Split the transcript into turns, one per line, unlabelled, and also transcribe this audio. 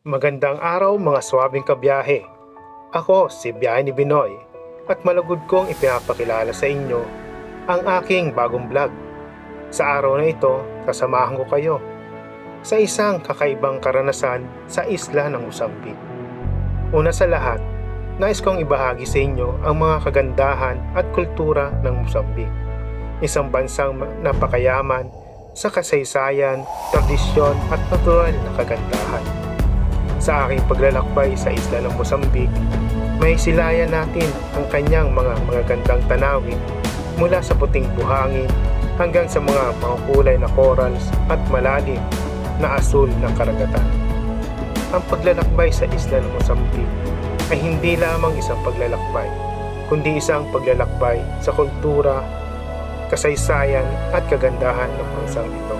Magandang araw mga swabing kabiyahe. Ako si Biyahe ni Binoy at malugod kong ipinapakilala sa inyo ang aking bagong vlog. Sa araw na ito, kasamahan ko kayo sa isang kakaibang karanasan sa isla ng Mozambique. Una sa lahat, nais kong ibahagi sa inyo ang mga kagandahan at kultura ng Mozambique. Isang bansang napakayaman sa kasaysayan, tradisyon at natural na kagandahan. Sa aking paglalakbay sa isla ng Mozambique, may silayan natin ang kanyang mga magagandang tanawin mula sa puting buhangin hanggang sa mga makukulay na corals at malalim na asul ng karagatan. Ang paglalakbay sa isla ng Mozambique ay hindi lamang isang paglalakbay, kundi isang paglalakbay sa kultura, kasaysayan at kagandahan ng bansang ito.